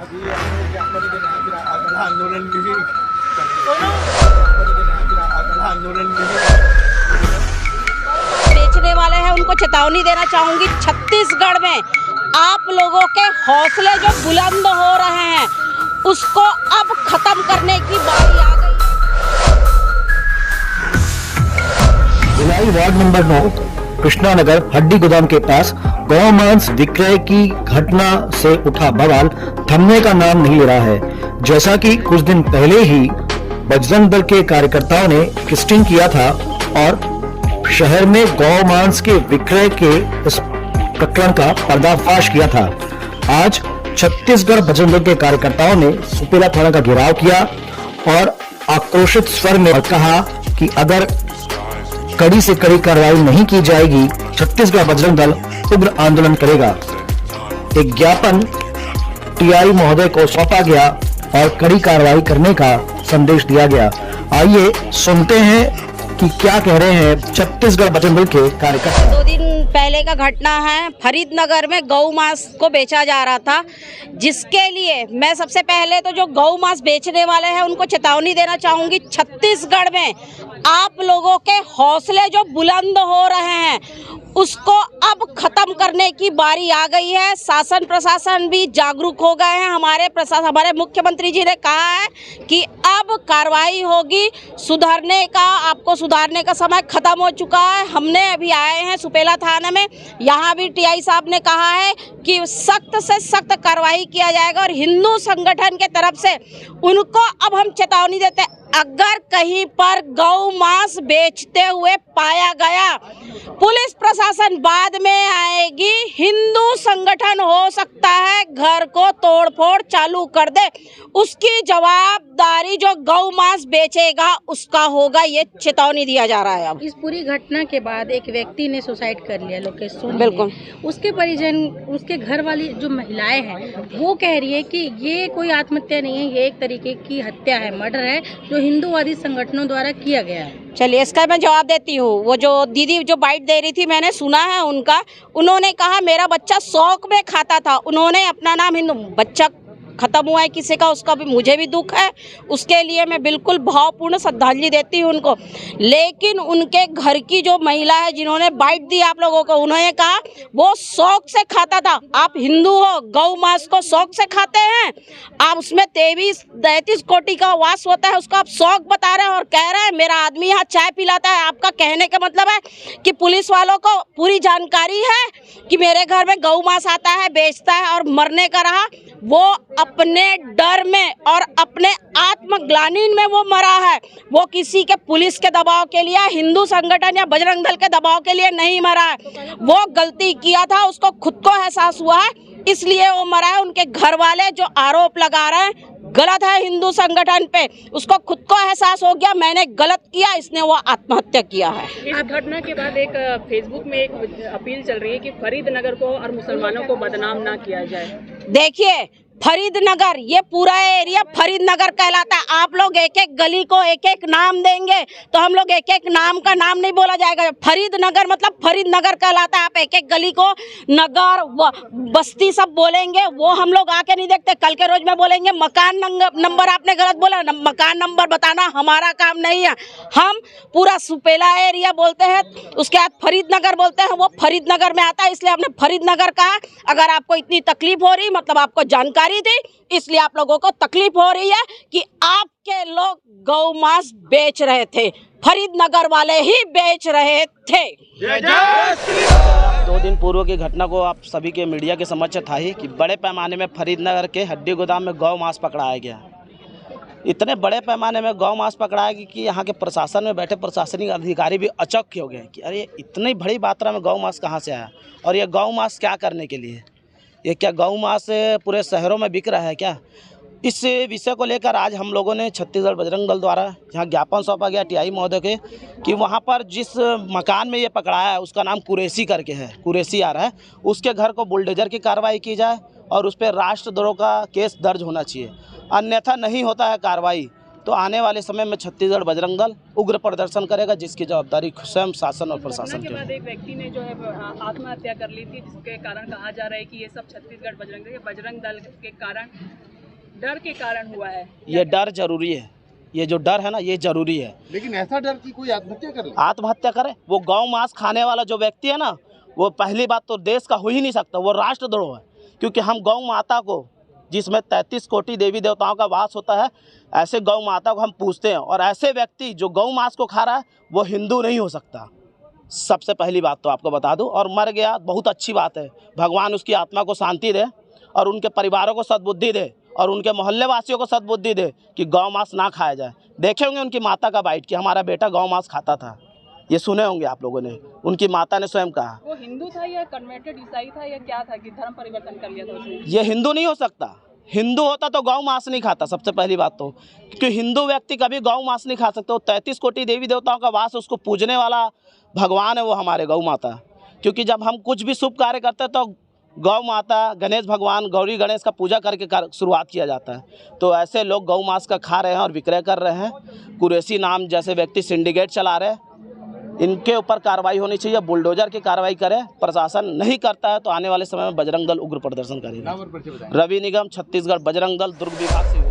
आंदोलन बेचने वाले हैं उनको चेतावनी देना चाहूंगी। छत्तीसगढ़ में आप लोगों के हौसले जो बुलंद हो रहे हैं उसको अब खत्म करने की बारी आ गई। भिलाई वार्ड नंबर 9 कृष्णा नगर हड्डी गोदाम के पास गौ मांस विक्रय की घटना से उठा बवाल थमने का नाम नहीं ले रहा है। जैसा कि कुछ दिन पहले ही बजरंग दल के कार्यकर्ताओं ने स्टिंग किया था और शहर में गौ मांस के विक्रय के इस प्रकरण का पर्दाफाश किया था। आज छत्तीसगढ़ बजरंग दल के कार्यकर्ताओं ने सुपेला थाना का घेराव किया और आक्रोशित स्वर में कहा कि अगर कड़ी से कड़ी कार्रवाई नहीं की जाएगी छत्तीसगढ़ बजरंग दल उग्र आंदोलन करेगा। एक ज्ञापन टीआई महोदय को सौंपा गया और कड़ी कार्रवाई करने का संदेश दिया गया। आइए सुनते हैं कि क्या कह रहे हैं छत्तीसगढ़ बजरंग दल के कार्यकर्ता। 2 दिन पहले का घटना है, फरीदनगर में गौ मांस को बेचा जा रहा था, जिसके लिए मैं सबसे पहले तो जो गौ मांस बेचने वाले हैं उनको चेतावनी देना चाहूंगी। छत्तीसगढ़ में आप लोगों के हौसले जो बुलंद हो रहे हैं उसको अब खत्म करने की बारी आ गई है। शासन प्रशासन भी जागरूक हो गए हैं। हमारे मुख्यमंत्री जी ने कहा है कि अब कार्रवाई होगी, सुधरने का, आपको सुधारने का समय खत्म हो चुका है। हमने अभी आए हैं सुपेला थाना में, यहाँ भी टीआई साहब ने कहा है कि सख्त से सख्त कार्रवाई किया जाएगा और हिंदू संगठन के तरफ से उनको अब हम चेतावनी देते हैं, अगर कहीं पर गौ मांस बेचते हुए पाया गया पुलिस प्रशासन बाद में आएगी। हिंदू संगठन हो सकता है घर को तोड़फोड़ चालू कर दे, उसकी जवाबदारी जो गौ मांस बेचेगा उसका होगा। ये चेतावनी दिया जा रहा है। अब इस पूरी घटना के बाद एक व्यक्ति ने सुसाइड कर लिया, लोकेशन बिल्कुल। उसके परिजन, उसके घर वाली जो महिलाएं हैं वो कह रही है कि ये कोई आत्महत्या नहीं है, ये एक तरीके की हत्या है, मर्डर है जो हिंदूवादी संगठनों द्वारा किया गया है। चलिए इसका मैं जवाब देती हूँ। वो जो दीदी जो बाइट दे रही थी मैंने सुना है उनका, उन्होंने कहा मेरा बच्चा शौक में खाता था। उन्होंने अपना नाम हिंदू, बच्चा खत्म हुआ है किसी का, उसका भी मुझे भी दुख है, उसके लिए मैं बिल्कुल भावपूर्ण श्रद्धांजलि देती हूँ उनको। लेकिन उनके घर की जो महिला है जिन्होंने बाइट दी आप लोगों को, उन्होंने कहा वो शौक से खाता था। आप हिंदू हो, गौ मांस को शौक से खाते हैं? आप उसमें 33 कोटि का वास होता है, उसका आप शौक बता रहे हैं और कह रहे हैं मेरा आदमी यहाँ चाय पिलाता है। आपका कहने का मतलब है कि पुलिस वालों को पूरी जानकारी है कि मेरे घर में गौ मांस आता है, बेचता है और मरने का रहा। वो अपने डर में और अपने आत्मग्लानि में वो मरा है। वो किसी के पुलिस के दबाव के लिए, हिंदू संगठन या बजरंग दल के दबाव के लिए नहीं मरा है। वो गलती किया था, उसको खुद को एहसास हुआ है, इसलिए वो मरा है। उनके घर वाले जो आरोप लगा रहे हैं गलत है हिंदू संगठन पे, उसको खुद को एहसास हो गया मैंने गलत किया, इसने वो आत्महत्या किया है। इस घटना के बाद एक फेसबुक में एक अपील चल रही है कि फरीदनगर को और मुसलमानों को बदनाम ना किया जाए। देखिए फरीदनगर, ये पूरा एरिया फरीदनगर कहलाता है। आप लोग एक एक गली को एक एक नाम देंगे तो हम लोग एक एक नाम का नाम नहीं बोला जाएगा। फरीदनगर मतलब फरीदनगर कहलाता है। आप एक एक गली को नगर बस्ती सब बोलेंगे, वो हम लोग आके नहीं देखते। कल के रोज में बोलेंगे मकान नंबर आपने गलत बोला, मकान नंबर बताना हमारा काम नहीं है। हम पूरा सुपेला एरिया बोलते हैं, उसके बाद फरीदनगर बोलते हैं, वो फरीदनगर में आता है, इसलिए आपने फरीदनगर कहा। अगर आपको इतनी तकलीफ हो रही मतलब आपको जानकारी थी, इसलिए आप लोगों को तकलीफ हो रही है कि आपके लोग गौ मांस बेच रहे थे, फरीदनगर वाले ही बेच रहे थे। 2 दिन पूर्व की घटना को आप सभी के मीडिया के समक्ष था ही कि बड़े पैमाने में फरीदनगर के हड्डी गोदाम में गौ मांस पकड़ाया गया। इतने बड़े पैमाने में गौ मांस पकड़ाया कि यहाँ के प्रशासन में बैठे प्रशासनिक अधिकारी भी अचक्क हो गए कि अरे इतनी बड़ी मात्रा में गौ मांस कहाँ से आया और ये गौ मांस क्या करने के लिए, ये क्या गौ मांस पूरे शहरों में बिक रहा है क्या। इस विषय को लेकर आज हम लोगों ने छत्तीसगढ़ बजरंग दल द्वारा यहाँ ज्ञापन सौंपा गया टीआई महोदय के कि वहाँ पर जिस मकान में ये पकड़ाया है उसका नाम कुरैशी करके है, कुरैशी आ रहा है, उसके घर को बुलडोजर की कार्रवाई की जाए और उस पर राष्ट्रद्रोह का केस दर्ज होना चाहिए। अन्यथा नहीं होता है कार्रवाई तो आने वाले समय में छत्तीसगढ़ बजरंग दल उग्र प्रदर्शन करेगा, जिसकी जवाबदारी स्वयं शासन और प्रशासन की। बाद एक व्यक्ति ने जो है आत्महत्या कर ली थी, जिसके कारण कहा जा रहा है कि ये सब छत्तीसगढ़ बजरंग दल के कारण डर के कारण हुआ है। ये डर जरूरी है, ये जो डर है ना ये जरूरी है। लेकिन ऐसा डर कि कोई आत्महत्या कर ले। आत्महत्या करे? वो गौ मांस खाने वाला जो व्यक्ति है ना, वो पहली बात तो देश का हो ही नहीं सकता, वो राष्ट्रद्रोह है। क्योंकि हम गौ माता को, जिसमें 33 कोटि देवी देवताओं का वास होता है, ऐसे गौ माता को हम पूजते हैं। और ऐसे व्यक्ति जो गौ मांस को खा रहा है वो हिंदू नहीं हो सकता। सबसे पहली बात तो आपको बता दूं। और मर गया, बहुत अच्छी बात है, भगवान उसकी आत्मा को शांति दे और उनके परिवारों को सद्बुद्धि दे और उनके मोहल्ले वासियों को सद्बुद्धि दे कि गौ मांस ना खाया जाए। देखे होंगे उनकी माता का बाइट कि हमारा बेटा गौ मांस खाता था, ये सुने होंगे आप लोगों ने, उनकी माता ने स्वयं कहा। वो हिंदू था या कन्वर्टेड ईसाई था या क्या था कि धर्म परिवर्तन कर लिया था उसने? ये हिंदू नहीं हो सकता। हिंदू होता तो गौ मांस नहीं खाता, सबसे पहली बात तो, क्योंकि हिंदू व्यक्ति कभी गौ मांस नहीं खा सकता। 33 कोटि देवी देवताओं का वास, उसको पूजने वाला भगवान है वो हमारे गौ माता। क्योंकि जब हम कुछ भी शुभ कार्य करते हैं तो गौ माता, गणेश भगवान, गौरी गणेश का पूजा करके शुरुआत किया जाता है। तो ऐसे लोग गौ मांस का खा रहे हैं और विक्रय कर रहे हैं। कुरैशी नाम जैसे व्यक्ति सिंडिकेट चला रहे हैं, इनके ऊपर कार्रवाई होनी चाहिए, बुलडोजर की कार्रवाई करे। प्रशासन नहीं करता है तो आने वाले समय में बजरंग दल उग्र प्रदर्शन करेगा। रवि निगम, छत्तीसगढ़ बजरंग दल, दुर्ग विभाग से।